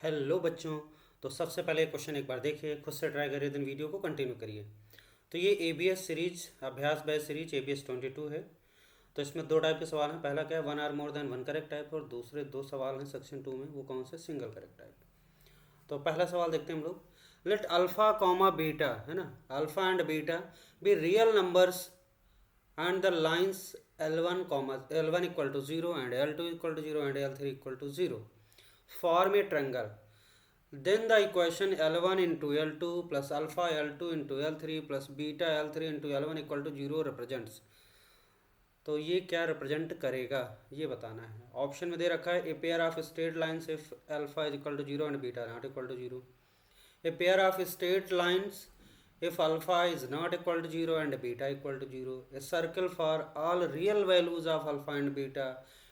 Hello बच्चों। तो सबसे पहले क्वेश्चन एक बार देखिए, खुद से ट्राई करिए, दिन वीडियो को कंटिन्यू करिए। तो ये एबीएस सीरीज अभ्यास बेस्ड सीरीज एबीएस 22 है। तो इसमें दो टाइप के सवाल हैं। पहला क्या है, one or more than one correct type, और दूसरे दो सवाल हैं सेक्शन 2 में, वो कौन से, सिंगल करेक्ट टाइप। तो पहला सवाल देखते हैं हम लोग। लेट अल्फा कॉमा बीटा, है ना, alpha and beta be real numbers and the lines L1 comma L1 equal to 0 and L2 equal to 0 and L3 equal to 0 form a triangle. Then the equation L1 into L2 plus alpha L2 into L3 plus beta L3 into L1 equal to 0 represents. तो ये क्या represent करेगा ये बताना है। Option में दे रखा है a pair of straight lines if alpha is equal to 0 and beta not equal to 0, a pair of straight lines if alpha is not equal to 0 and beta equal to 0, a circle for all real values of alpha and beta,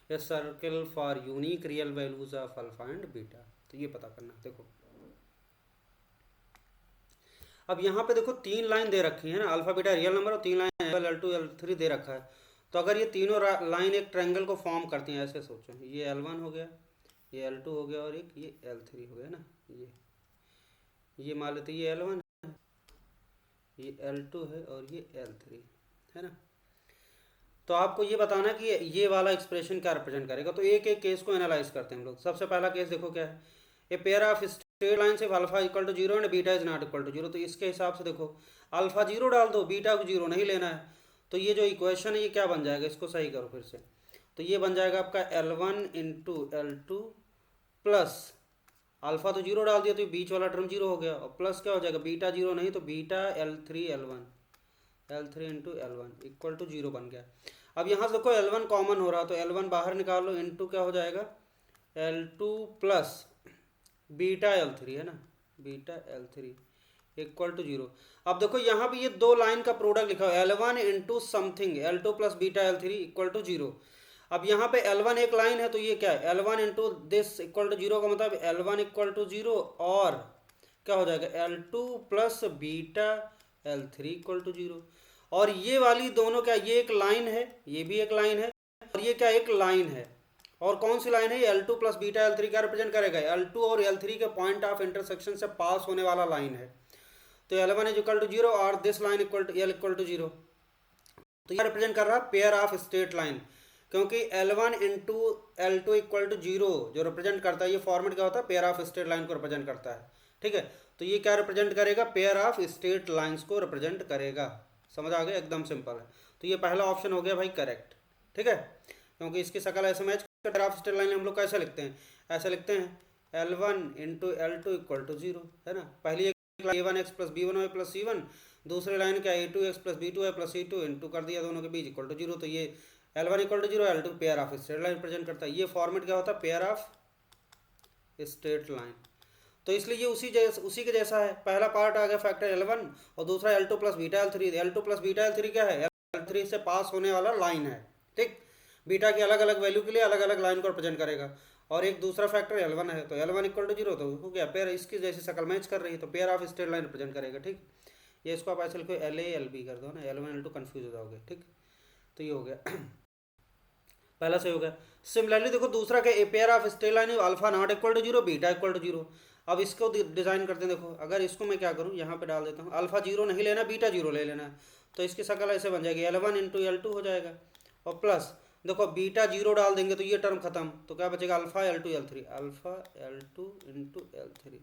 a circle for unique real values of alpha and beta। तो ये पता करना। देखो अब यहाँ पे देखो तीन लाइन दे रखी है ना, अल्फा बीटा रियल नंबर, और तीन लाइन L2 L3 दे रखा है। तो अगर ये तीनों लाइन एक ट्रायंगल को फॉर्म करती हैं, ऐसे सोचो, ये L1 हो गया, ये L2 हो गया, और एक ये L3 हो गया ना। ये मान लेते ये L1, ये L2 है, और ये L3 है ना। तो आपको ये बताना कि ये वाला एक्सप्रेशन क्या रिप्रेजेंट करेगा। तो एक एक केस को एनालाइज करते हैं हम लोग। सबसे पहला केस देखो क्या है, a pair of straight line से alpha equal to 0 and beta is not equal to 0। तो इसके हिसाब से देखो अल्फा 0 डाल दो, बीटा को 0 नहीं लेना है। तो ये जो इक्वेशन है ये क्या बन जाएगा, इसको सही करो फिर से। तो ये बन जाएगा आपका L1 into L2 plus alpha तो 0 डाल दिया तो बीच वाला टर्म 0 हो गया, और प्लस क्या हो जाएगा, बीटा 0 नहीं तो beta L3 L1 into L1 equal to 0 बन गया। अब यहाँ से देखो L1 कॉमन हो रहा, तो L1 बाहर निकाल लो, इंटू क्या हो जाएगा L2 प्लस बीटा L3 है ना, बीटा L3 इक्वल टू 0। अब देखो यहाँ पे ये दो लाइन का प्रोडक्ट लिखा हो, L1 into something L2 plus beta L3 equal to 0। अब यहाँ पे L1 एक लाइन है, तो ये क्या है, L1 into this equal to 0 का मतलब L1 इक्वल टू 0, और क्या हो जाएगा L2 plus beta L3 equal to 0। और ये वाली दोनों क्या, ये एक लाइन है, ये भी एक लाइन है, और ये क्या एक लाइन है। और कौन सी लाइन है, L2 प्लस बीटा L3 क्या रिप्रेजेंट करेगा, L2 और L3 के पॉइंट ऑफ इंटरसेक्शन से पास होने वाला लाइन है। तो L1 इज इक्वल टू 0 और this line equal to L equal to 0। तो ये रिप्रेजेंट कर रहा है पेयर ऑफ स्ट्रेट लाइन, क्योंकि L1 into L2 equal to 0 जो रिप्रेजेंट करता है, ये फॉर्मेट क्या होता है, पेयर ऑफ स्ट्रेट लाइन को रिप्रेजेंट करता है। ठीक है, तो ये क्या रिप्रेजेंट करेगा, पेयर ऑफ स्ट्रेट लाइंस को रिप्रेजेंट करेगा। समझ आ गया, एकदम सिंपल है। तो ये पहला ऑप्शन हो गया भाई करेक्ट। ठीक है, क्योंकि इसकी शकल ऐसे match pair of straight line हम लोग कैसे लिखते हैं, ऐसे लिखते हैं L1 into L2 equal to 0, है ना। पहली एक A1x plus B1y plus C1, दूसरी लाइन क्या A2x plus B2y plus C2 into कर दिया दोनों के बीच इक्वल टू 0। तो ये L1 equal to 0, L2 pair of straight line present करता है। ये फॉर्मेट क्या होता है, पेयर ऑफ स्ट्रेट लाइन। तो इसलिए ये उसी के जैसा है। पहला पार्ट आ गया फैक्टर L1, और दूसरा L2 plus beta L3। L2 plus beta L3 क्या है, L3 से पास होने वाला लाइन है। ठीक, बीटा की अलग अलग वैल्यू के लिए अलग अलग लाइन को रिप्रेजेंट करेगा। और एक दूसरा फैक्टर L1 है, तो L1 इक्वल टू 0, तो हो गया पेयर, इसकी जैसी शकल मैच कर रही है, तो pair of straight line represent करेगा। ठीक, ये इसको आप ऐसे लिखो LA LB कर दो ना, L1 L2 कन्फ्यूज हो जाओगे। ठीक, तो ये हो गया पहला सही हो गया। सिमिलरली देखो दूसरा क्या, a pair of straight line alpha not equal to 0 beta equal to 0। अब इसको डिजाइन करते हैं। देखो अगर इसको मैं क्या करूँ, यहाँ पे डाल देता हूँ, अल्फा 0 नहीं लेना, बीटा 0 ले लेना है। तो इसकी शकल ऐसे बन जाएगी, L1 इंटू L2 हो जाएगा, और प्लस देखो बीटा 0 डाल देंगे तो ये टर्म खत्म, तो क्या बचेगा alpha L2 L3, alpha L2 into L3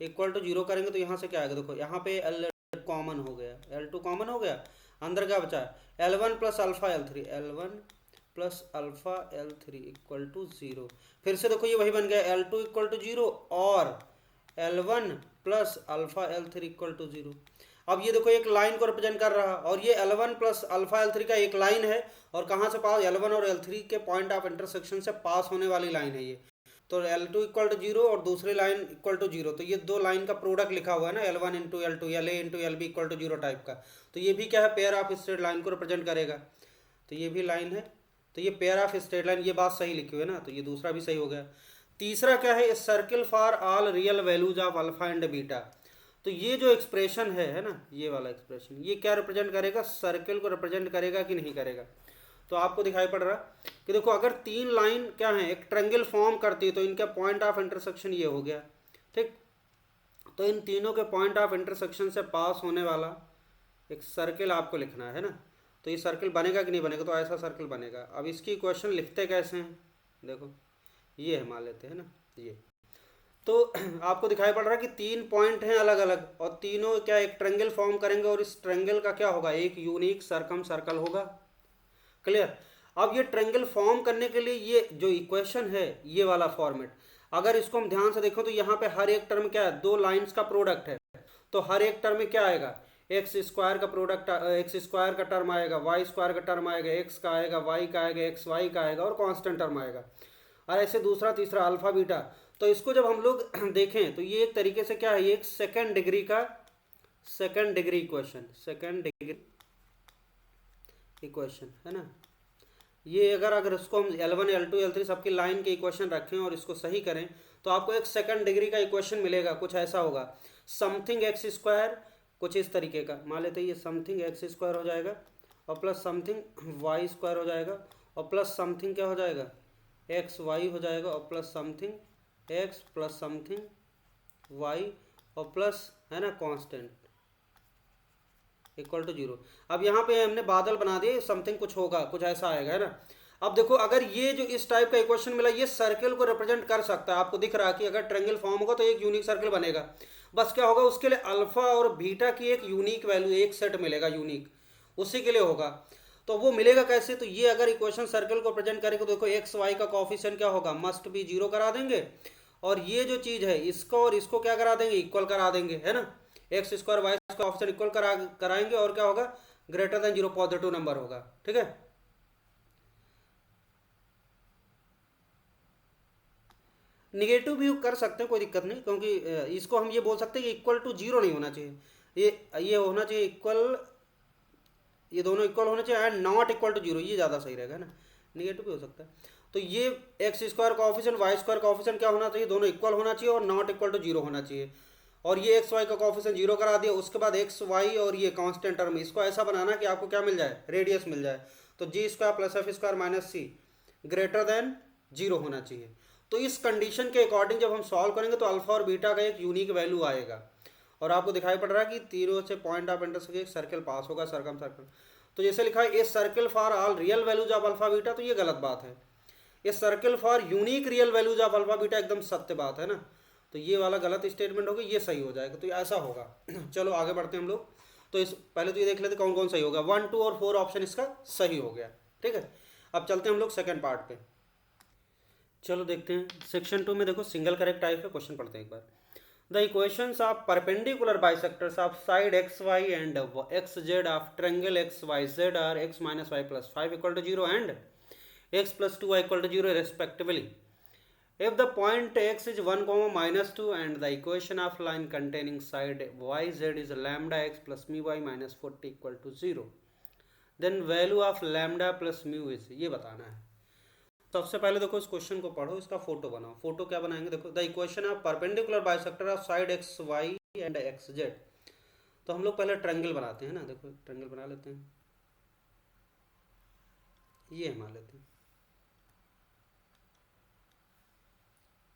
equal to 0 करेंगे तो यहाँ से क्या आएगा, देखो यहाँ पे L कॉमन हो गया, L2 कॉमन हो गया, अंदर क्या बचा L1 plus alpha L3, L1 plus alpha L3 equal to 0। फिर से देखो ये वही बन गया, L2 इक्वल टू 0 और L1 plus alpha L3 equal to 0। अब ये देखो एक लाइन को रिप्रेजेंट कर रहा, और ये L1 प्लस अल्फा L3 का एक लाइन है, और कहाँ से पास, L1 और L3 के पॉइंट ऑफ इंटरसेक्शन से पास होने वाली लाइन है ये। तो L2 इक्वल टू 0 और दूसरी लाइन इक्वल टू 0, तो ये दो लाइन का प्रोडक्ट लिखा हुआ है ना, L1 into L2, LA into LB equal to 0 type का। तो ये भी क्या है, पेयर ऑफ स्ट्रेट लाइन को रिप्रेजेंट करेगा। तो ये भी लाइन है, तो ये पेयर ऑफ स्ट्रेट लाइन, ये बात सही लिखी हुई है ना, तो ये दूसरा भी सही हो गया। तीसरा क्या है, circle for all real values of alpha and beta. तो ये जो एक्सप्रेशन है ना, ये वाला एक्सप्रेशन, ये क्या रिप्रेजेंट करेगा, सर्किल को रिप्रेजेंट करेगा कि नहीं करेगा। तो आपको दिखाई पड़ रहा कि देखो अगर तीन लाइन क्या है, एक ट्रायंगल फॉर्म करती है, तो इनका पॉइंट ऑफ इंटरसेक्शन ये हो गया, ठीक। तो इन तीनों के पॉइंट ऑफ इंटरसेक्शन से पास होने वाला एक सर्किल आपको लिखना है ना। तो ये सर्किल बनेगा कि नहीं बनेगा, तो ऐसा सर्किल बनेगा। अब इसकी इक्वेशन लिखते कैसे हैं, देखो ये है, मान लेते हैं ना ये। तो आपको दिखाई पड़ रहा है कि 3 पॉइंट हैं अलग अलग, और तीनों क्या एक ट्रेंगल फॉर्म करेंगे, और इस ट्रेंगल का क्या होगा, एक यूनिक सर्कम सर्कल होगा। क्लियर। अब ये ट्रेंगल फॉर्म करने के लिए ये जो इक्वेशन है, ये वाला फॉर्मेट, अगर इसको हम ध्यान से देखो तो यहाँ पे हर एक टर्म क्या है, दो लाइंस का प्रोडक्ट है। तो हर एक टर्म में क्या आएगा, एक्स स्क्वायर का प्रोडक्ट, एक्स स्क्वायर का टर्म आएगा, वाई स्क्वायर का टर्म आएगा, एक्स का आएगा, वाई का आएगा, एक्स वाई का आएगा, और कांस्टेंट टर्म आएगा, और ऐसे दूसरा तीसरा अल्फा बीटा। तो इसको जब हम लोग देखें तो ये एक तरीके से क्या है, ये एक second degree equation, second degree equation है ना। ये अगर इसको हम L1 L2 L3 सबकी लाइन के इक्वेशन रखें और इसको सही करें तो आपको एक सेकंड डिग्री का इक्वेशन मिलेगा। कुछ ऐसा होगा, समथिंग एक्स स्क्वायर, कुछ इस तरीके का, मान लेते हैं ये समथिंग एक्स स्क्वायर हो जाएगा, और प्लस समथिंग वाई स्क्वायर हो जाएगा, और प्लस समथिंग क्या हो जाएगा, एक्स वाई हो जाएगा, और plus something x plus something Y, और प्लस है ना कांस्टेंट इक्वल टू 0। अब यहाँ पे हमने बादल बना दिए, समथिंग कुछ होगा, कुछ ऐसा आएगा, है ना। अब देखो अगर ये जो इस टाइप का इक्वेशन मिला, ये सर्कल को रिप्रेजेंट कर सकता है। आपको दिख रहा है कि अगर ट्रायंगल फॉर्म होगा तो एक यूनिक सर्कल बनेगा। बस क्या होगा, उसके लिए अल्फा और बीटा की एक यूनिक वैल्यू, एक सेट मिलेगा यूनिक, उसी के लिए होगा। तो वो मिलेगा कैसे, तो ये अगर इक्वेशन सर्कल को प्रेजेंट करेगा तो देखो एक्स वाई का कोफिशिएंट क्या होगा, मस्ट बी 0 करा देंगे, और ये जो चीज है इसको और इसको क्या करा देंगे, इक्वल करा देंगे, है ना। एक्स स्क्वायर वाई का ऑप्शन इक्वल कराएंगे, और क्या होगा, ग्रेटर देन 0 पॉजिटिव नंबर होगा। ठीक है, निगेटिव भी कर सकते हैं, कोई दिक्कत नहीं, क्योंकि इसको हम ये बोल सकते हैं कि इक्वल टू 0 नहीं होना चाहिए, ये होना चाहिए इक्वल, ये दोनों इक्वल होने चाहिए, एंड नॉट इक्वल टू 0, ये ज़्यादा सही रहेगा ना। निगेटिव भी हो सकता है। तो ये एक्स स्क्वायर का ऑफिशियन वाई स्क्वायर का ऑफिशियन क्या होना चाहिए, दोनों इक्वल होना चाहिए और नॉट इक्वल टू 0 होना चाहिए। और ये एक्स वाई का ऑफिशियन 0 करा दिया, उसके बाद एक्स वाई और ये कांस्टेंट टर्म, इसको ऐसा बनाना कि आपको क्या मिल जाए, रेडियस मिल जाए। तो g square plus f square minus c greater than 0 होना चाहिए। तो इस कंडीशन के अकॉर्डिंग जब हम सॉल्व करेंगे तो अल्फा और बीटा का एक यूनिक वैल्यू आएगा। और आपको दिखाई पड़ रहा है कि तीनों से पॉइंट ऑफ इंटरसेक्शन एक सर्कल पास होगा, सर्कम सर्कल। तो जैसे लिखा है a circle for all real values of alpha beta, तो ये गलत बात है। ये circle for unique real values of alpha beta एकदम सत्य बात है ना। तो ये वाला गलत स्टेटमेंट होगा, ये सही हो जाएगा। तो ऐसा होगा। चलो आगे बढ़ते हैं हम लोग। तो इस पहले तो ये देख लेते कौन कौन सही होगा। 1, 2 और 4 ऑप्शन इसका सही हो गया। ठीक है, अब चलते हैं हम लोग सेकेंड पार्ट पे। चलो देखते हैं सेक्शन 2 में। देखो सिंगल करेक्ट टाइप का क्वेश्चन पढ़ते हैं एक बार। The equations of perpendicular bisectors of side xy and xz of triangle xyz are x minus y plus 5 equal to 0 and x plus 2y equal to 0 respectively. If the point x is 1 comma minus 2 and the equation of line containing side yz is lambda x plus mu y minus 40 equal to 0, then value of lambda plus mu is, ये बताना है। सबसे पहले देखो इस question को पढ़ो, इसका फोटो बनाओ। फोटो क्या बनाएंगे, देखो the equation of perpendicular bisector of side X Y and X Z. तो हम लोग पहले ट्रायंगल बनाते हैं ना। देखो ट्रायंगल बना लेते हैं, ये मान लेते हैं,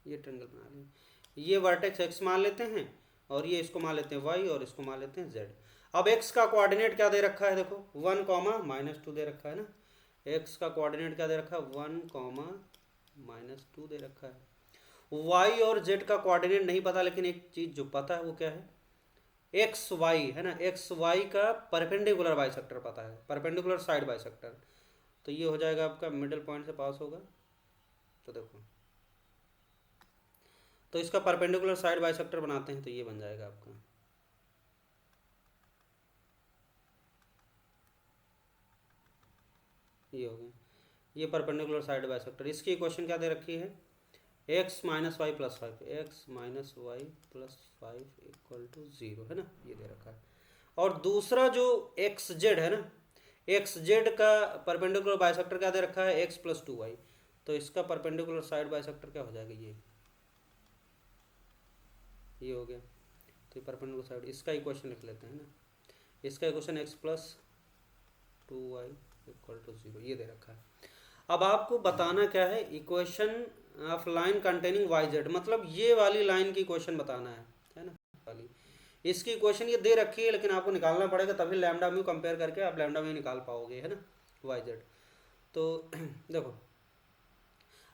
ये ट्रायंगल बना लें। ये वर्टेक्स एक्स मान लेते हैं, और ये इसको मान लेते हैं वाई, और इसको मान लेते हैं जेड। अब एक्स का कोऑर्डिनेट क्या दे रखा है, देखो 1 कॉमा माइनस 2 दे रखा है ना। एक्स का कोऑर्डिनेट क्या दे रखा है, 1 कॉमा माइनस 2 दे रखा है। वाई और जेड का कोऑर्डिनेट नहीं पता, लेकिन एक चीज जो पता है वो क्या है, एक्स वाई है ना। एक्स वाई का परपेंडिकुलर बाइसेक्टर पता है, परपेंडिकुलर साइड बाइसेक्टर। तो ये हो जाएगा आपका मिडिल पॉइंट से पास होगा। तो देखो, तो इसका परपेंडिकुलर साइड बाइसेक्टर बनाते हैं, तो ये बन जाएगा आपका, ये हो गया, ये परपेंडिकुलर साइड बाइसेक्टर। इसकी इक्वेशन क्या दे रखी है, X minus Y plus 5, X minus Y plus 5 equal to 0 है ना, ये दे रखा है। और दूसरा जो एक्स जेड है ना, एक्स जेड का परपेंडिकुलर बाइसेक्टर क्या दे रखा है, एक्स प्लस 2y। तो इसका परपेंडिकुलर साइड बाइसेक्टर क्या हो जाएगा, ये हो गया। तो ये परपेंडिकुलर साइड, इसका इक्वेशन लिख लेते हैं ना। इसका equation X plus 2y equal to 0, ये दे रखा है। अब आपको बताना क्या है, equation of line containing Y Z, मतलब ये वाली लाइन की क्वेश्चन बताना है ना वाली। इसकी क्वेश्चन ये दे रखी है लेकिन आपको निकालना पड़ेगा, तभी लैम्डा म्यू कंपेयर करके आप लैम्डा म्यू निकाल पाओगे, है ना, वाई जेड। तो देखो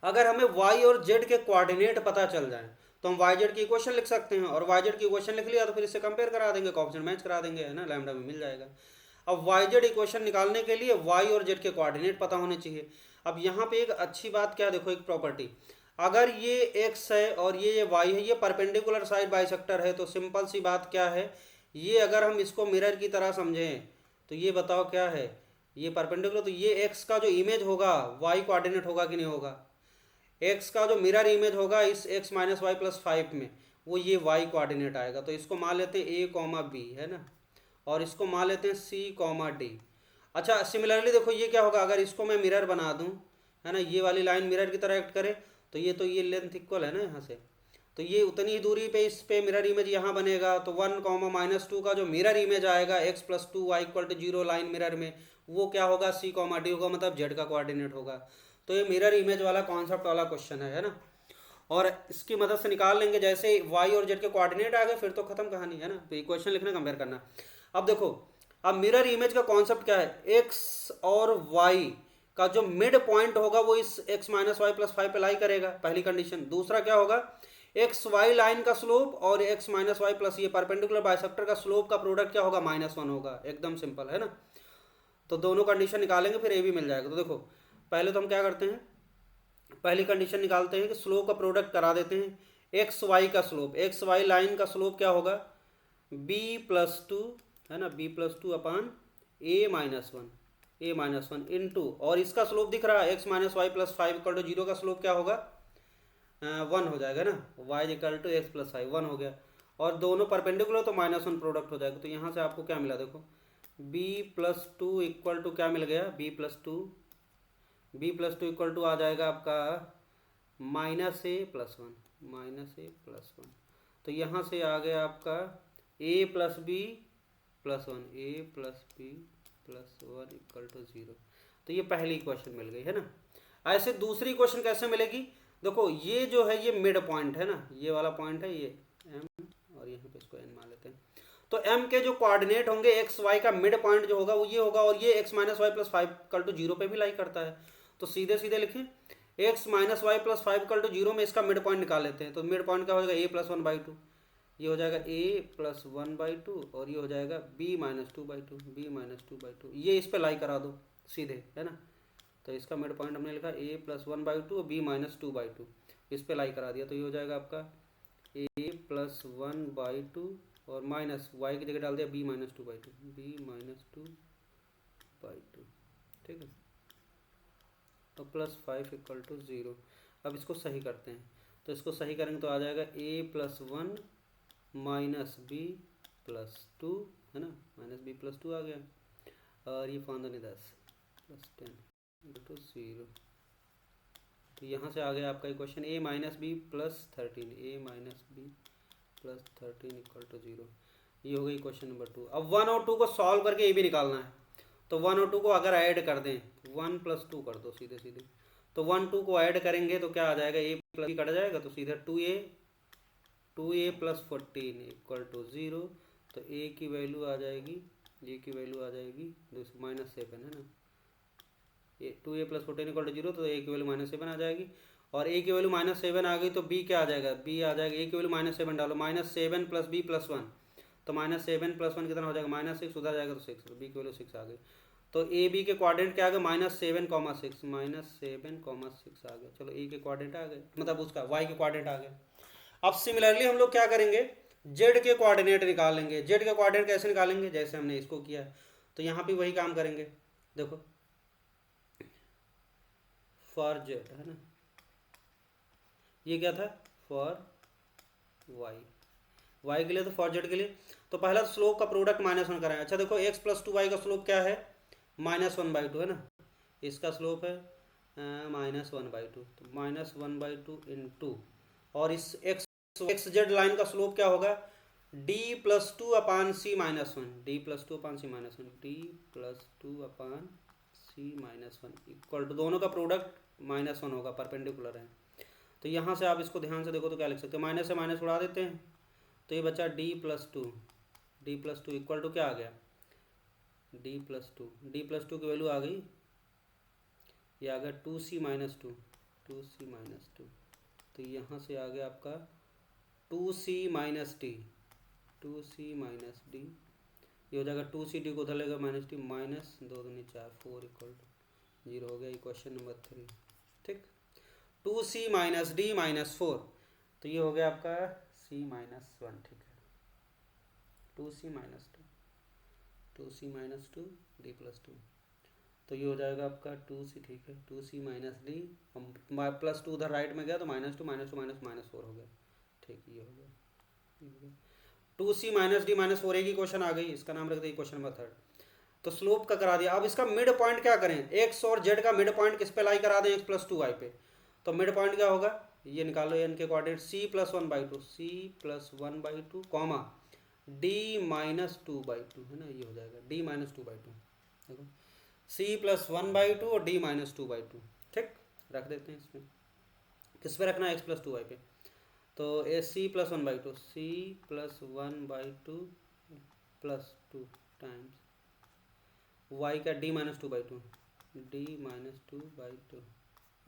अगर हमें वाई और जेड के कोऑर्डिनेट पता चल जाए तो हम वाई जेड की इक्वेशन लिख सकते हैं, और वाई जेड की इक्वेशन लिख लिया तो फिर इससे कंपेयर करा देंगे, कोएफिशिएंट मैच करा देंगे, है ना, लैम्डा में मिल जाएगा। अब वाई जेड इक्वेशन निकालने के लिए वाई और जेड के कोऑर्डिनेट पता होने चाहिए। अब यहाँ पे एक अच्छी बात क्या, देखो एक प्रॉपर्टी, अगर ये एक्स है और ये वाई है, ये परपेंडिकुलर साइड बाइसेक्टर है, तो सिंपल सी बात क्या है, ये अगर हम इसको मिरर की तरह समझें तो ये बताओ क्या है, ये परपेंडिकुलर, तो ये एक्स का जो इमेज होगा वाई कोऑर्डिनेट होगा कि नहीं होगा, एक्स का जो मिरर इमेज होगा इस एक्स माइनस वाई प्लस 5 में, वो ये वाई कोऑर्डिनेट आएगा। तो इसको मान लेते हैं ए कॉमा बी, है ना, और इसको मान लेते हैं सी कॉमा डी। अच्छा सिमिलरली देखो ये क्या होगा, अगर इसको मैं मिरर बना दूं, है ना, ये वाली लाइन मिरर की तरह एक्ट करे, तो ये लेंथ इक्वल है ना यहाँ से, तो ये उतनी ही दूरी पे इस पे मिरर इमेज यहाँ बनेगा। तो 1 कॉमा माइनस 2 का जो मिरर इमेज आएगा X plus 2 Y equal to 0 line mirror में, वो क्या होगा, सी कॉमा डी होगा, मतलब जेड का कोऑर्डिनेट होगा। तो ये मिरर इमेज वाला कॉन्सेप्ट वाला क्वेश्चन है ना, और इसकी मदद से निकाल लेंगे। जैसे वाई और जेड के कोऑर्डिनेट आ गए फिर तो खत्म कहानी, है ना, तो इक्वेशन लिखना कंपेयर करना। अब देखो अब मिरर इमेज का कॉन्सेप्ट क्या है, एक्स और वाई का जो मिड पॉइंट होगा वो इस एक्स माइनस वाई प्लस 5 पे लाई करेगा, पहली कंडीशन। दूसरा क्या होगा, एक्स वाई लाइन का स्लोप और एक्स माइनस वाई प्लस ये परपेंडिकुलर बाइसेक्टर का स्लोप का प्रोडक्ट क्या होगा, -1 होगा, एकदम सिंपल, है ना। तो दोनों कंडीशन निकालेंगे फिर ए भी मिल जाएगा। तो देखो पहले तो हम क्या करते हैं, पहली कंडीशन निकालते हैं कि स्लोप का प्रोडक्ट करा देते हैं। एक्स वाई का स्लोप, एक्स वाई लाइन का स्लोप क्या होगा, बी प्लस 2, है ना, B plus 2 upon A minus one into, और इसका स्लोप दिख रहा है X minus Y plus 5 equal to 0 का स्लोप क्या होगा, 1 हो जाएगा ना, Y equal to X plus 5 1 हो गया, और दोनों परपेंडिकुलर तो -1 प्रोडक्ट हो जाएगा। तो यहाँ से आपको क्या मिला, देखो b प्लस 2 इक्वल टू क्या मिल गया, b plus two equal to आ जाएगा आपका -a+1। तो यहाँ से आ गया आपका a plus B plus 1, a plus B plus 1 equal to 0। तो ये पहली इक्वेशन मिल गई, है ना। ऐसे दूसरी इक्वेशन कैसे मिलेगी, देखो ये जो है ये मिड पॉइंट है ना, ये वाला पॉइंट है ये m, और यहाँ पे इसको n मान लेते हैं। तो m के जो कोऑर्डिनेट होंगे एक्स वाई का मिड पॉइंट जो होगा वो ये होगा, और ये X minus Y plus 5 equal to 0 पे भी लाई करता है। तो सीधे सीधे लिखें X minus Y plus 5 equal to 0 में इसका मिड पॉइंट निकाल लेते हैं। तो मिड पॉइंट क्या हो जाएगा, a+1/2, ये हो जाएगा a+1/2, और ये हो जाएगा b-2/2, ये इस पे लाई करा दो सीधे, है ना। तो इसका मिड पॉइंट हमने लिखा a+1/2 और b-2/2, इस पे लाई करा दिया। तो ये हो जाएगा आपका a+1/2 और माइनस वाई की जगह डाल दिया b-2/2, ठीक है, तो +5 इक्वल टू 0। अब इसको सही करते हैं, तो इसको सही करेंगे तो आ जाएगा a+1 माइनस b+2, है ना, -b+2 आ गया, और ये 5×10 +10 इंटू 0। तो यहाँ से आ गया आपका equation a minus B plus 13 equal to 0। ये हो गई क्वेश्चन नंबर 2। अब 1 और 2 को सॉल्व करके ये भी निकालना है। तो 1 और 2 को अगर ऐड कर दें, 1 + 2 कर दो सीधे सीधे, तो 1 2 को ऐड करेंगे तो क्या आ जाएगा, a प्लस बी कट जाएगा, तो सीधे 2a + 14 इक्वल टू 0। तो a की वैल्यू आ जाएगी, -7, है ना, 2a + 14 इक्वल टू 0, तो a की वैल्यू -7 आ जाएगी। और a की वैल्यू -7 आ गई तो b क्या आ जाएगा, b आ जाएगा, a की वैल्यू -7 डालो, -7 + b + 1, तो -7 + 1 कितना हो जाएगा, -6, उधर जाएगा तो 6, तो b की वैल्यू 6 आ गई। तो ए बी के कोऑर्डिनेट क्या आ गया, -7, 6 आ गया। चलो ए के कोऑर्डिनेट आ गए, मतलब उसका y के कोऑर्डिनेट आ गए। अब सिमिलरली हम लोग क्या करेंगे, z के कोऑर्डिनेट निकालेंगे। z के कोऑर्डिनेट कैसे निकालेंगे, जैसे हमने इसको किया, तो यहाँ भी वही काम करेंगे। देखो फॉर z, है ना, ये क्या था, फॉर y के लिए, तो फॉर z के लिए तो पहला स्लोप का प्रोडक्ट -1 कराएं। अच्छा देखो x + 2y का स्लोप क्या है, -1/2, है ना, इसका स्लोप है -1/2, तो -1/2 इंटू, और इस एक्स जेड लाइन का स्लोप क्या होगा, d + 2 upon c - 1, equal to, दोनों का प्रोडक्ट -1 होगा, परपेंडिकुलर है। तो यहाँ से आप इसको ध्यान से देखो तो क्या लिख सकते हैं, माइनस से माइनस उड़ा देते हैं, तो ये बचा d+2 इक्वल टू क्या आ गया, d+2 की वैल्यू आ गई, ये आ गया 2c-2, तो यहाँ से आ गया आपका 2c-d, ये हो जाएगा 2c, को उधर लेगा -d, -2 दूनी 4, 4 इक्वल टू 0 हो गया। क्वेश्चन नंबर 3, ठीक। 2c-d-4, तो ये हो गया आपका c-1, ठीक है, 2c-2 d+2, तो ये हो जाएगा आपका 2c, ठीक है, 2c-d +2 उधर राइट में गया तो -2 -4 हो गया, ठीक, ये हो गया 2c-d-4, एक ही क्वेश्चन आ गई, इसका नाम रख दिया क्वेश्चन नंबर 3। तो स्लोप का करा दिया। अब इसका मिड पॉइंट क्या करें, एक्स और जेड का मिड पॉइंट किस पे लाई करा दें, x+2y पे, तो मिड पॉइंट क्या होगा, ये निकालो, एन के कोऑर्डिनेट c+1/2 कॉमा d-2/2 है ना, ये हो जाएगा d-2/2, देखो c+1/2 और d-2/2, ठीक, रख देते हैं इसमें, किस पे रखना है, x+2y पे, तो ए c+1/2 +2 टाइम्स y का d-2/2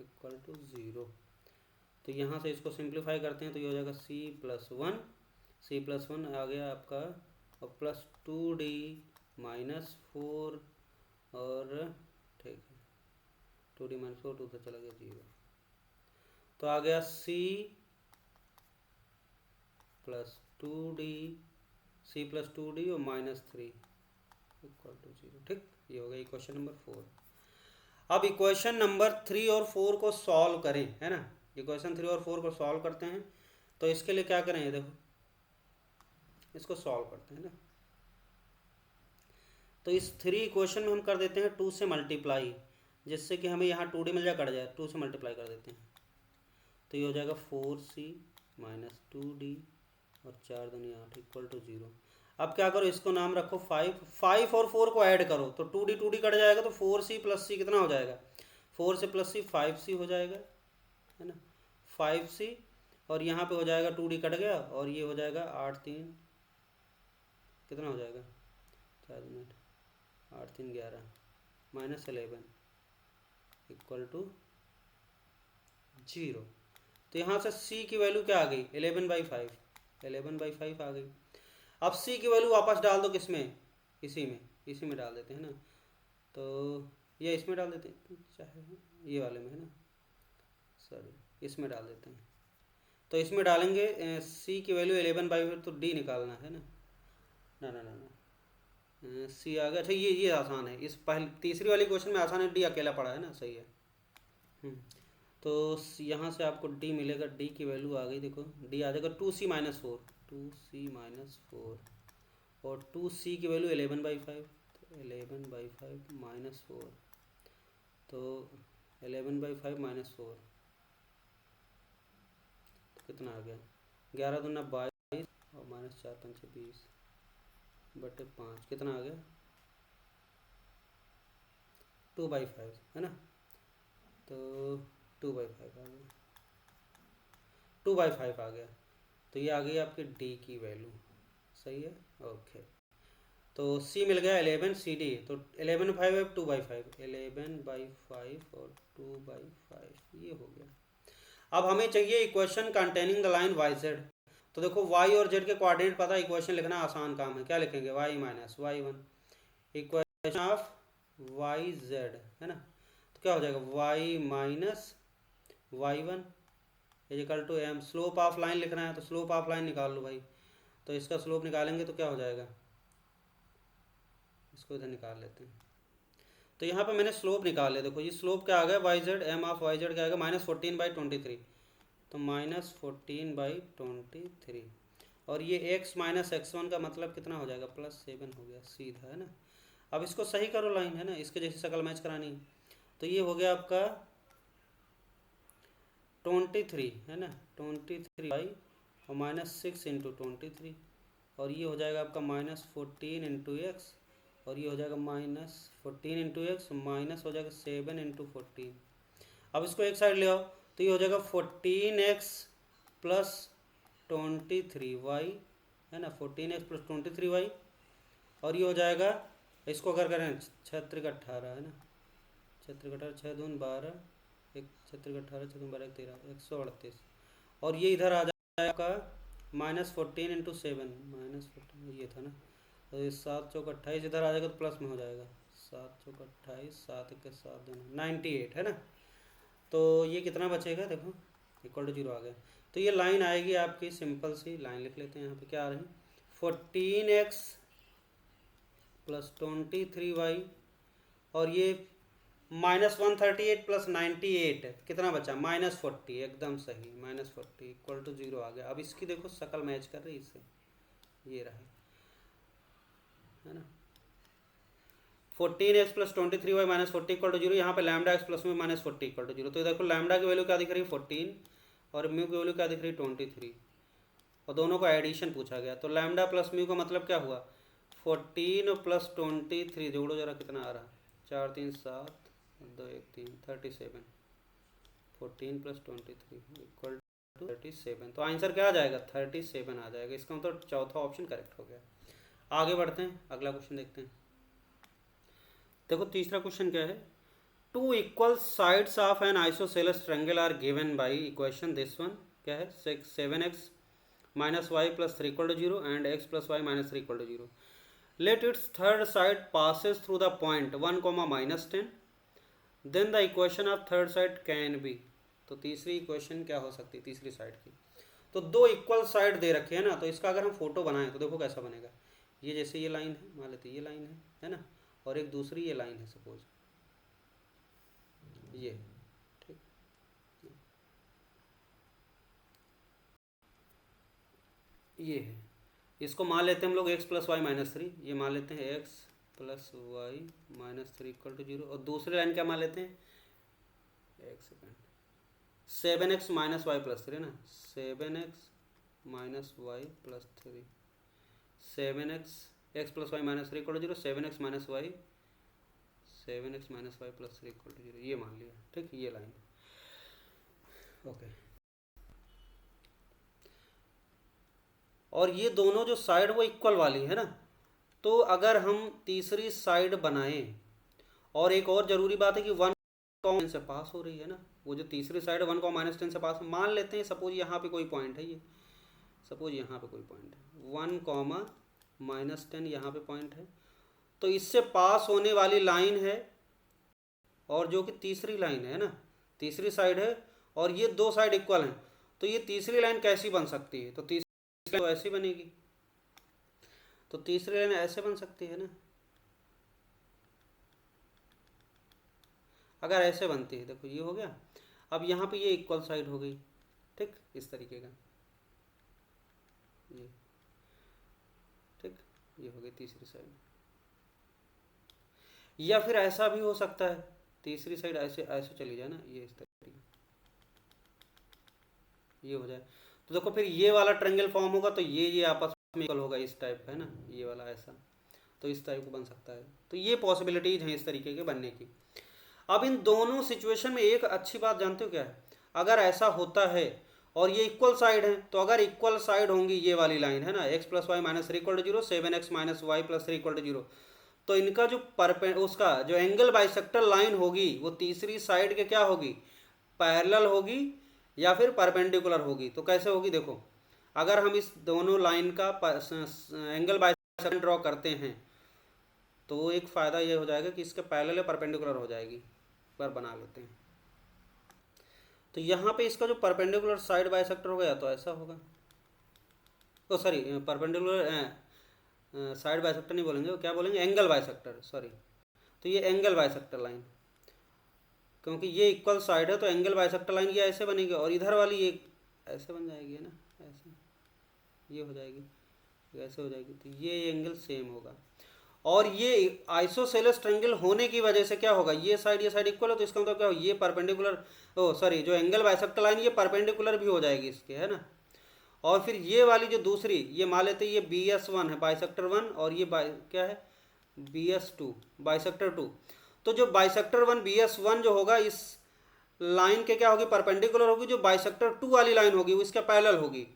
इक्वल टू 0। तो यहाँ से इसको सिंप्लीफाई करते हैं तो ये हो जाएगा c+1 आ गया आपका, और +2d-4 और ठीक है 2d-4 तो उधर चला गया 0, तो आ गया c+2d और -3 इक्वल टू 0, ठीक, ये हो गया इक्वेशन नंबर 4। अब इक्वेशन नंबर 3 और 4 को सॉल्व करें, है ना, इक्वेशन 3 और 4 को सॉल्व करते हैं, तो इसके लिए क्या करें, देखो इसको सॉल्व करते हैं ना, तो इस 3 इक्वेशन में हम कर देते हैं 2 से मल्टीप्लाई, जिससे कि हमें यहाँ 2d मिल जाए, कट जाए, 2 से मल्टीप्लाई कर देते हैं, तो ये हो जाएगा 4c-2d और 4 दूनी 8 इक्वल टू 0। अब क्या करो, इसको नाम रखो 5 और 4 को ऐड करो, तो 2d कट जाएगा, तो 4c + c कितना हो जाएगा, 4 से +c 5c हो जाएगा, है ना, 5c, और यहाँ पे हो जाएगा 2d कट गया, और ये हो जाएगा 8-3 कितना हो जाएगा, 4 मिनट 8-3 11 -11 इक्वल टू 0। तो यहाँ से c की वैल्यू क्या आ गई, 11/5 आ गई। अब c की वैल्यू वापस डाल दो, किसमें, इसी में डाल देते हैं ना, तो ये इसमें डाल देते हैं, चाहे ये वाले में, है ना, सॉरी इसमें डाल देते हैं, तो इसमें डालेंगे c की वैल्यू 11/5, तो d निकालना है ना, c आ गया, अच्छा ये आसान है, इस पहले तीसरी वाली क्वेश्चन में आसान है, d अकेला पड़ा है ना, सही है। तो यहाँ से आपको d मिलेगा, d की वैल्यू आ गई, देखो d आ जाएगा 2c-4 और 2c की वैल्यू 11/5, तो 11/5 -4, तो 11/5 -4 तो कितना आ गया, 11 दूना 22 और -4 पंचे 20/5 कितना आ गया, 2/5, है ना, तो 2/5 आ गया, 2/5 आ गया, तो ये आ गई आपकी d की वैल्यू, सही है, ओके। तो c मिल गया 11, cd, तो 11/5 2/5, 11/5 और 2/5 ये हो गया। अब हमें चाहिए equation containing the line yz, तो देखो y और z के कोऑर्डिनेट पता है, इक्वेशन लिखना आसान काम है, क्या लिखेंगे, y - y1 equation of yz, है ना, तो क्या हो जाएगा, y - y1 equal to m, slope of line लिखना है तो स्लोप ऑफ लाइन निकाल लो भाई, तो इसका स्लोप निकालेंगे तो क्या हो जाएगा, इसको इधर निकाल लेते हैं, तो यहाँ पे मैंने स्लोप निकाल लिया, देखो ये स्लोप क्या आ गया, yz, m ऑफ yz क्या आएगा, -14/23, तो -14/23, और ये x - x1 का मतलब कितना हो जाएगा, +7 हो गया सीधा, है ना। अब इसको सही करो लाइन, है ना, इसके जैसी शक्ल मैच करानी, तो ये हो गया आपका 23, है ना, 23 और -6 × 23, और ये हो जाएगा आपका -14 × x, और ये हो जाएगा -14 × x माइनस हो जाएगा 7 × 14। अब इसको एक साइड ले आओ, तो ये हो जाएगा 14x प्लस 23y, है ना, 14x प्लस 23y, और ये हो जाएगा, इसको अगर करें 6 त्रिक 18, है ना, 6 त्रिक 18, 6 दून 12, 1 6 त्रिक 18, 6 दून 12, 1 13, 138, और ये इधर आ जाएगा आपका -14 इंटू 7, -14 ये था ना, तो ये 7 चौक 28 इधर आ जाएगा तो प्लस में हो जाएगा, 7 चौक 28, 7 के 7 देना 98, है ना। तो ये कितना बचेगा, देखो इक्वल टू 0 आ गया। तो ये लाइन आएगी आपकी, सिंपल सी लाइन लिख लेते हैं यहाँ पे, क्या आ रही, 14x प्लस 23y, और ये -138 प्लस 98 कितना बचा, -40, एकदम सही, -40 इक्वल टू 0 आ गया। अब इसकी देखो शक्ल मैच कर रही है इससे, ये रहा, है ना, 14x plus 23y -40 equal to 0, यहाँ पे लैम्डा x प्लस में -40 इक्वल टू 0। तो देखो लैम्डा की वैल्यू क्या दिख रही है 14, और म्यू की वैल्यू क्या दिख रही है 23, और दोनों का एडिशन पूछा गया। तो लैम्डा प्लस म्यू का मतलब क्या हुआ, 14 प्लस 23, जोड़ो जरा कितना आ रहा, 4 3 7 2 1 3 37, 14 प्लस 23 इक्वल टू 37। तो आंसर क्या आ जाएगा, 37 आ जाएगा। इसका मतलब चौथा ऑप्शन करेक्ट हो गया। आगे बढ़ते हैं, अगला क्वेश्चन देखते हैं। देखो तीसरा क्वेश्चन क्या है, two equal sides of an isosceles triangle are given by equation this one, क्या है, 7x minus Y plus 3 equal to 0 and x plus Y minus 3 equal to 0। Let its third side passes through the point 1, -10, then the equation of third side can be. तो तीसरी equation क्या हो सकती है तीसरी side की, तो दो इक्वल साइड दे रखे हैं ना, तो इसका अगर हम फोटो बनाएं तो देखो कैसा बनेगा। ये जैसे ये लाइन है, मान लेते ये लाइन है ना, और एक दूसरी ये लाइन है, सपोज ये, ठीक, ये है, इसको मान लेते हैं हम लोग x प्लस वाई माइनस 3, ये मान लेते हैं x plus Y minus 3 equal to 0, और दूसरी लाइन क्या मान लेते हैं, एक second, 7x minus Y plus 3 ना, 7x minus Y plus 3, 7x x plus Y minus 3 equal to 0, 7x minus Y, 7x minus Y plus 3 equal to 0, ये मान लिया, ठीक, ये लाइन, ओके। और ये दोनों जो साइड वो इक्वल वाली है ना, तो अगर हम तीसरी साइड बनाएं, और एक और ज़रूरी बात है कि 1, से पास हो रही है ना, वो जो तीसरी साइड 1, -10 से पास, मान लेते हैं सपोज यहाँ पे कोई पॉइंट है, ये सपोज यहाँ पे कोई पॉइंट है 1, -10 यहाँ पे पॉइंट है, तो इससे पास होने वाली लाइन है, और जो कि तीसरी लाइन है ना, तीसरी साइड है, और ये दो साइड इक्वल हैं, तो ये तीसरी लाइन कैसी बन सकती है, तो तीसरी तो ऐसी बनेगी, तो तीसरी लाइन ऐसे बन सकती है ना, अगर ऐसे बनती है, देखो ये हो गया, अब यहाँ पे ये इक्वल साइड हो गई, ठीक, इस तरीके का, ये ठीक, ये हो गई तीसरी साइड। या फिर ऐसा भी हो सकता है, तीसरी साइड ऐसे ऐसे चली जाए ना, ये इस तरीके, ये हो जाए, तो देखो फिर ये वाला ट्रायंगल फॉर्म होगा, तो ये आपस में इक्वल होगा, इस टाइप का है ना, ये वाला ऐसा, तो इस टाइप को बन सकता है। तो ये पॉसिबिलिटीज हैं इस तरीके के बनने की। अब इन दोनों सिचुएशन में एक अच्छी बात जानते हो क्या है, अगर ऐसा होता है और ये इक्वल साइड है, तो अगर इक्वल साइड होंगी ये वाली लाइन है ना, x plus Y minus 3 equal to 0, 7x minus Y plus 3 equal to 0, तो इनका जो उसका जो एंगल बाइसेक्टर लाइन होगी वो तीसरी साइड के क्या होगी, पैरेलल होगी या फिर परपेंडिकुलर होगी। तो कैसे होगी, देखो अगर हम इस दोनों लाइन का एंगल बाइसेक्टर ड्रॉ करते हैं, तो एक फ़ायदा ये हो जाएगा कि इसके पैरेलल परपेंडिकुलर हो जाएगी, पर बना लेते हैं। तो यहाँ पे इसका जो परपेंडिकुलर साइड बाइसेक्टर हो गया तो ऐसा होगा, ओ सॉरी परपेंडिकुलर साइड बाइसेक्टर नहीं बोलेंगे, क्या बोलेंगे, एंगल बाइसेक्टर, सॉरी। तो ये एंगल बाइसेक्टर लाइन, क्योंकि ये इक्वल साइड है तो एंगल बाइसेक्टर लाइन ये ऐसे बनेगी, और इधर वाली ये ऐसे बन जाएगी, है ना, ऐसे ये हो जाएगी, ऐसे हो जाएगी, तो ये एंगल सेम होगा। और ये आइसोसेलेस ट्रायंगल होने की वजह से क्या होगा, ये साइड इक्वल है, तो इसका मतलब क्या होगा, ये परपेंडिकुलर, ओ सॉरी, जो एंगल बाइसेक्टर लाइन ये परपेंडिकुलर भी हो जाएगी इसके, है ना। और फिर ये वाली जो दूसरी, ये मान लेते हैं ये BS1 है, बाइसेक्टर 1, और ये क्या है BS2, बाइसेक्टर 2। तो जो बाइसेक्टर 1 BS1 जो होगा, इस लाइन के क्या होगी, परपेंडिकुलर होगी, जो बाइसेक्टर 2 वाली लाइन होगी वो इसके पैरेलल होगी।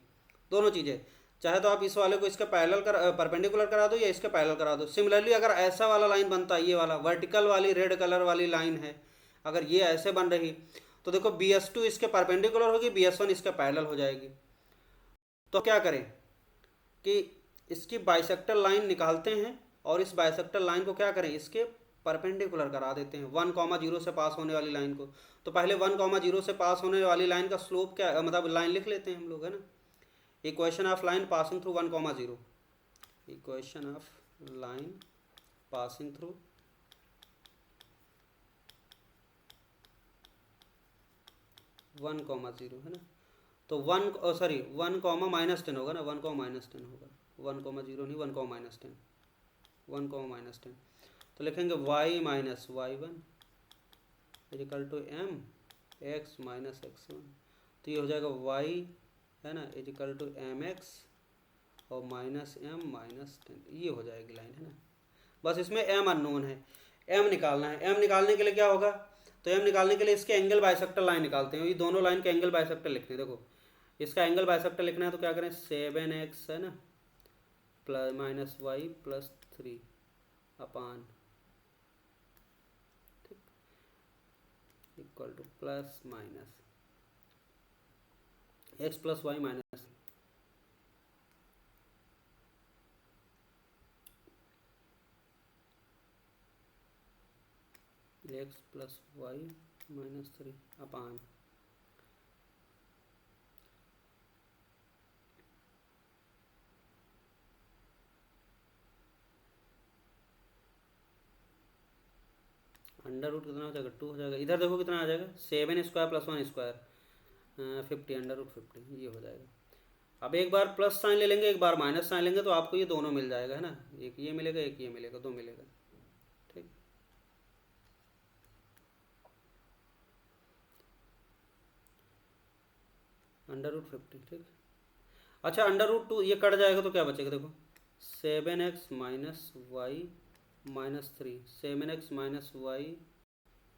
दोनों चीज़ें, चाहे तो आप इस वाले को इसके पैरेलल परपेंडिकुलर करा दो या इसके पैरेलल करा दो। सिमिलरली अगर ऐसा वाला लाइन बनता है, ये वाला वर्टिकल वाली रेड कलर वाली लाइन है, अगर ये ऐसे बन रही तो देखो BS2 इसके परपेंडिकुलर होगी, BS1 इसके पैरेलल हो जाएगी। तो क्या करें कि इसकी बाइसेक्टर लाइन निकालते हैं और इस बाइसेक्टर लाइन को क्या करें, इसके परपेंडिकुलर करा देते हैं 1,0 से पास होने वाली लाइन को। तो पहले 1,0 से पास होने वाली लाइन का स्लोप क्या, मतलब लाइन लिख लेते हैं हम लोग, है ना। Equation of line passing through 1,0, equation of line passing through 1,0 है ना। तो 1,-10 होगा ना, 1,-10 होगा, 1,0 नहीं 1,-10, 1,-10। तो लिखेंगे y minus y1 equal to m x minus x1। तो ये हो जाएगा y है ना इजिकल टू mx और माइनस m माइनस 10, ये हो जाएगी लाइन, है ना। बस इसमें m अननोन है, m निकालना है। m निकालने के लिए क्या होगा, तो m निकालने के लिए इसके एंगल बाइसेक्टर लाइन निकालते हैं। ये दोनों लाइन के एंगल बाइसेक्टर लिखते हैं। देखो इसका एंगल बाइसेक्टर लिखना है तो क्या करें, 7x है ना plus minus y plus 3 upon equal to plus minus x plus Y minus x plus Y minus 3 upon under root कितना हो जाएगा, 2 हो जाएगा। इधर देखो कितना आ जाएगा, 7 square plus 1 square 50 under root 50, ये हो जाएगा। अब एक बार प्लस साइन ले लेंगे, एक बार माइनस साइन लेंगे तो आपको ये दोनों मिल जाएगा, है ना। एक ये मिलेगा, एक ये मिलेगा, दो मिलेगा, ठीक। अंडर रूट 50, ठीक। अच्छा अंडर रूट 2 ये कट जाएगा तो क्या बचेगा, देखो 7x minus Y minus 3, 7x minus Y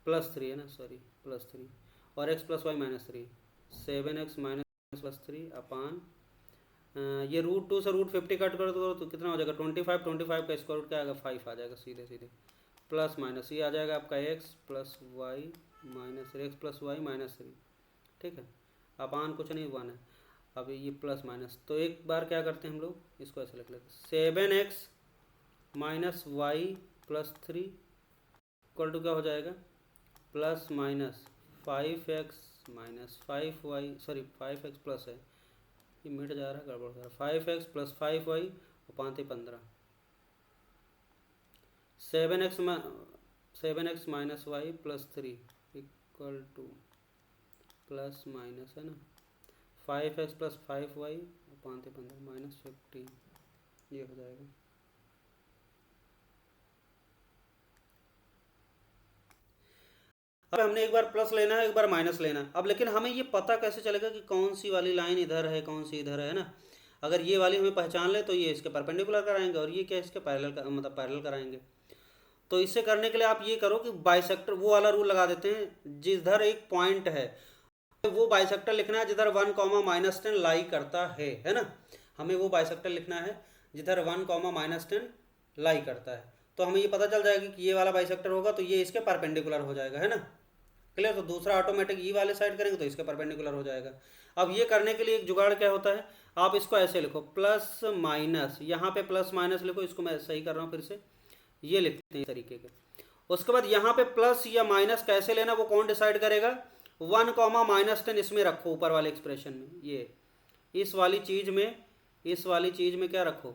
plus 3 है ना, सॉरी प्लस 3, और x plus Y minus 3, 7x minus plus 3 upon ये रूट 2 से रूट 50 कट कर दो तो कितना हो जाएगा, 25 का स्क्वायर रूट क्या आएगा, 5 आ जाएगा सीधे सीधे। प्लस माइनस ये आ जाएगा आपका x plus Y minus x plus Y minus 3, ठीक है। अपान कुछ नहीं 1 है। अब ये प्लस माइनस तो एक बार क्या करते हैं हम लोग, इसको ऐसे लिख लेते, 7x minus Y plus 3 equal to क्या हो जाएगा, plus minus 5x minus 5y, sorry 5x plus है, ये मिट जा रहा है, गड़बड़ हो रहा है, 5x प्लस 5y और 5 15, 7x minus Y plus 3 equal to plus minus है ना 5x प्लस 5y और 5 15 माइनस 15, ये हो जाएगा। अब हमने एक बार प्लस लेना है, एक बार माइनस लेना है। अब लेकिन हमें ये पता कैसे चलेगा कि कौन सी वाली लाइन इधर है, कौन सी इधर है ना। अगर ये वाली हमें पहचान ले तो ये इसके परपेंडिकुलर कराएंगे और ये क्या इसके पैरेलल मतलब पैरेलल कराएंगे। तो इसे करने के लिए आप ये करो कि बाइसेक्टर वो वाला रूल लगा देते हैं, जिधर एक पॉइंट है वो बाइसेक्टर लिखना है जिधर 1, -10 लाई करता है ना। हमें वो बाइसेक्टर लिखना है जिधर 1, -10 लाई करता है। तो हमें ये पता चल जाएगा कि ये वाला बाइसेक्टर होगा तो ये इसके परपेंडिकुलर हो जाएगा, है ना, क्लियर। तो दूसरा ऑटोमेटिक ये वाले साइड करेंगे तो इसके परपेंडिकुलर हो जाएगा। अब ये करने के लिए एक जुगाड़ क्या होता है, आप इसको ऐसे लिखो प्लस माइनस, यहाँ पे प्लस माइनस लिखो, इसको मैं सही कर रहा हूँ फिर से, ये लिखते हैं इस तरीके के। उसके बाद यहाँ पे प्लस या माइनस कैसे लेना वो कौन डिसाइड करेगा, 1, -10 इसमें रखो ऊपर वाले एक्सप्रेशन में, ये इस वाली चीज़ में क्या रखो,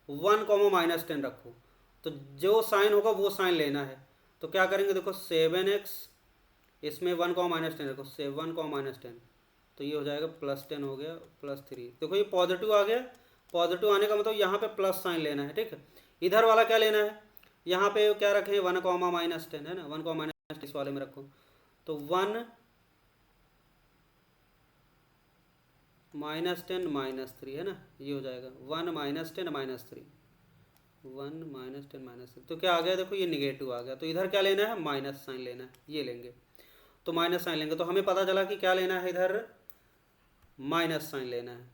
1, -10 रखो। तो जो साइन होगा वो साइन लेना है। तो क्या करेंगे, देखो 7x इसमें 1, -10 रखो, 7, 10, तो ये हो जाएगा प्लस 10 हो गया प्लस 3। देखो ये पॉजिटिव आ गया, पॉजिटिव आने का मतलब यहाँ पे प्लस साइन लेना है, ठीक है। इधर वाला क्या लेना है, यहाँ पे क्या रखें 1, -10 है ना, 1, -10 इस वाले में रखो। तो 1, -10 -3 है ना, ये हो जाएगा 1, -10 -3, 1, -10 -3। तो क्या आ गया, देखो ये निगेटिव आ गया, तो इधर क्या लेना है, माइनस साइन लेना है, ये लेंगे। तो माइनस साइन लेंगे, तो हमें पता चला कि क्या लेना है, इधर माइनस साइन लेना है।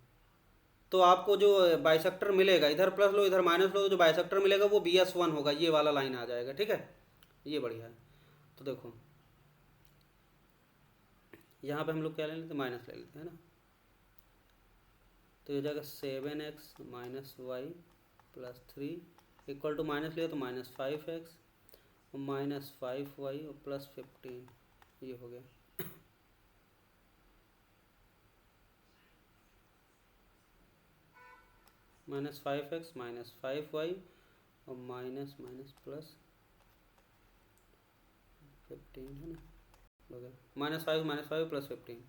तो आपको जो बाइसेक्टर मिलेगा, इधर प्लस लो इधर माइनस लो, तो जो बाइसेक्टर मिलेगा वो BS1 होगा, ये वाला लाइन आ जाएगा। ठीक है, ये बढ़िया है। तो देखो यहाँ पे हम लोग क्या ले लेते हैं, माइनस ले लेते हैं ना। तो ये हो जाएगा 7x minus Y plus 3 equal to minus लिया तो -5x और -5y और प्लस 15, ये हो गया। -5x -5y और माइनस माइनस प्लस 15 है ना, हो गया -5 प्लस 15।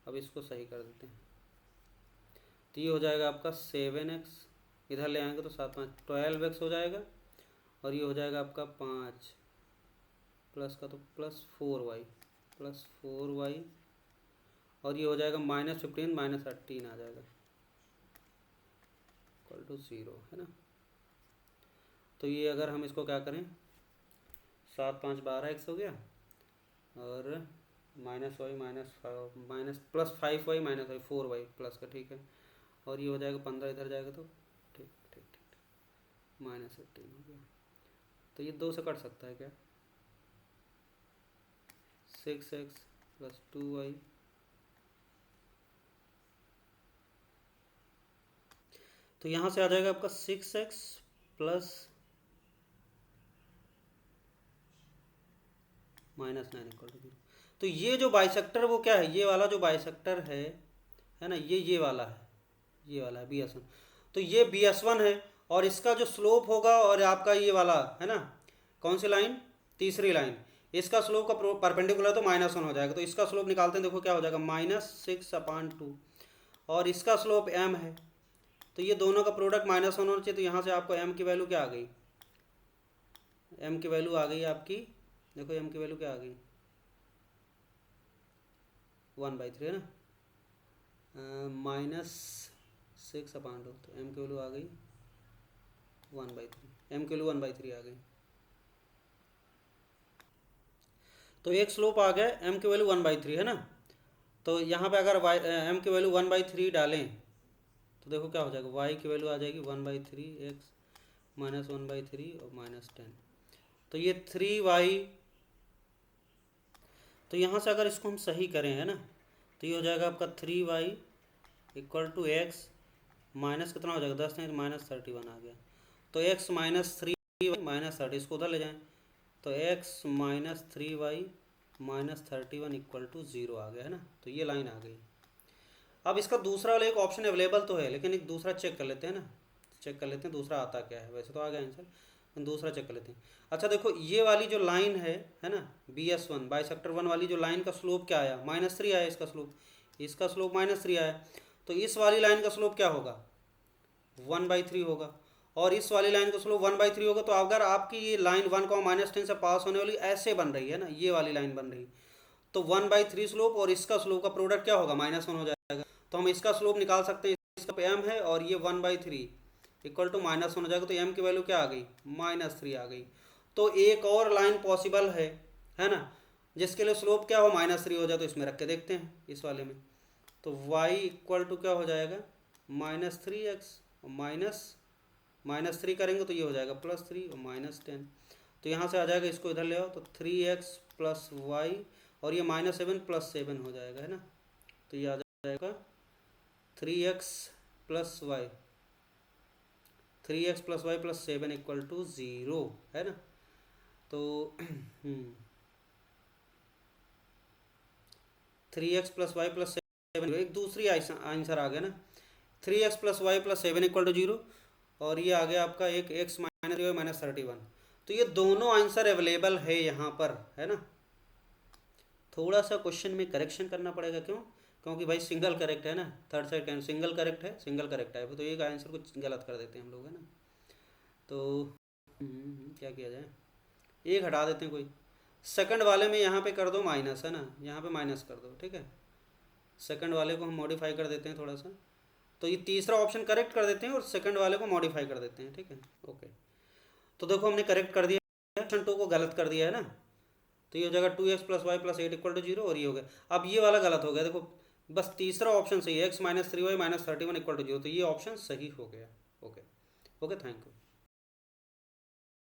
अब इसको सही कर देते हैं, तो ये हो जाएगा आपका 7x, इधर ले आएंगे तो 7 5 12x हो जाएगा, और ये हो जाएगा आपका 5 प्लस का तो +4y और ये हो जाएगा -15 -18 आ जाएगा इक्वल टू 0 है ना। तो ये अगर हम इसको क्या करें, 7 5 12x हो गया और -y minus +5y -y 4y plus का, ठीक है। और ये हो जाएगा 15 इधर जाएगा तो ठीक ठीक ठीक -18 हो गया। तो ये 2 से कट सकता है क्या, 6x प्लस 2y, तो यहाँ से आ जाएगा आपका 6x प्लस -9 इक्वल टू 0। तो ये जो बाइसेक्टर वो क्या है, ये वाला जो बाइसेक्टर है ना, ये वाला है, ये वाला है BS1। तो ये BS1 है और इसका जो स्लोप होगा, और आपका ये वाला है ना, कौन सी लाइन, तीसरी लाइन, इसका स्लोप का परपेंडिकुलर तो -1 हो जाएगा। तो इसका स्लोप निकालते हैं, देखो क्या हो जाएगा -6/2 और इसका स्लोप m है, तो ये दोनों का प्रोडक्ट -1 होना चाहिए। तो यहाँ से आपको m की वैल्यू क्या आ गई, m की वैल्यू आ गई आपकी, देखो m की वैल्यू क्या आ गई 1/3 है ना, -6/2, तो m की वैल्यू आ गई 1/3, m की वैल्यू 1/3 आ गई। तो एक स्लोप आ गया, m की वैल्यू 1/3 है ना। तो यहाँ पे अगर m की वैल्यू 1/3 डालें तो देखो क्या हो जाएगा, y की वैल्यू आ जाएगी 1/3 x -1/3 और -10, तो ये 3y। तो यहाँ से अगर इसको हम सही करें है ना, तो ये हो जाएगा आपका 3y equal to x minus कितना हो जाएगा 10 नहीं -31 आ गया। तो x -3y -30, इसको उधर ले जाएं तो x -3y -31 इक्वल टू 0 आ गया है ना। तो ये लाइन आ गई। अब इसका दूसरा वाला एक ऑप्शन अवेलेबल तो है, लेकिन एक दूसरा चेक कर लेते हैं ना, चेक कर लेते हैं दूसरा आता क्या है। वैसे तो आ गया आंसर, लेकिन दूसरा चेक कर लेते हैं। अच्छा देखो ये वाली जो लाइन है ना, BS1 बाइसेक्टर 1 वाली जो लाइन का स्लोप क्या आया, -3 आया इसका स्लोप, इसका स्लोप -3 आया। तो इस वाली लाइन का स्लोप क्या होगा 1/3 होगा, और इस वाली लाइन का स्लोप 1/3 होगा। तो अगर आपकी ये लाइन 1 -10 से पास होने वाली ऐसे बन रही है ना, ये वाली लाइन बन रही, तो 1/3 स्लोप और इसका स्लोप का प्रोडक्ट क्या होगा -1 हो जाएगा। तो हम इसका स्लोप निकाल सकते हैं, इसका m है और ये 1/3 इक्वल टू -1 हो जाएगा। तो m की वैल्यू क्या आ गई -3 आ गई। तो एक और लाइन पॉसिबल है ना, जिसके लिए स्लोप क्या हो -3 हो जाए। तो इसमें रख के देखते हैं इस वाले में, तो y इक्वल टू क्या हो जाएगा -3x माइनस 3 करेंगे तो ये हो जाएगा +3 और -10। तो यहाँ से आ जाएगा, इसको इधर ले आओ तो 3x प्लस y और ये -7 + 7 हो जाएगा है ना। तो ये आ जाएगा 3x plus Y 3x plus Y plus 7 equal to 0 है ना। तो 3x प्लस वाई प्लस 7, एक दूसरी आंसर आ गया ना, 3x plus Y plus 7 equal to 0, और ये आ गया आपका एक x -31। तो ये दोनों आंसर अवेलेबल है यहाँ पर है ना। थोड़ा सा क्वेश्चन में करेक्शन करना पड़ेगा, क्यों, क्योंकि भाई सिंगल करेक्ट है ना, third side can single correct है, तो एक आंसर कुछ गलत कर देते हैं हम लोग है ना। तो क्या किया जाए, एक हटा देते हैं कोई, सेकंड वाले में यहाँ पे कर दो माइनस है ना, यहाँ पे माइनस कर दो, ठीक है। सेकंड वाले को हम मॉडिफाई कर देते हैं थोड़ा सा, तो ये तीसरा ऑप्शन करेक्ट कर देते हैं और सेकंड वाले को मॉडिफाई कर देते हैं, ठीक है। ओके, तो देखो हमने करेक्ट कर दिया, ऑप्शन 2 को गलत कर दिया है ना। तो ये हो जाएगा 2x+y+8 इक्वल टू 0 और ये हो गया। अब ये वाला गलत हो गया, देखो बस तीसरा ऑप्शन सही है, x-3y -31 इक्वल टू 0, तो ये ऑप्शन सही हो गया। Okay okay, thank you.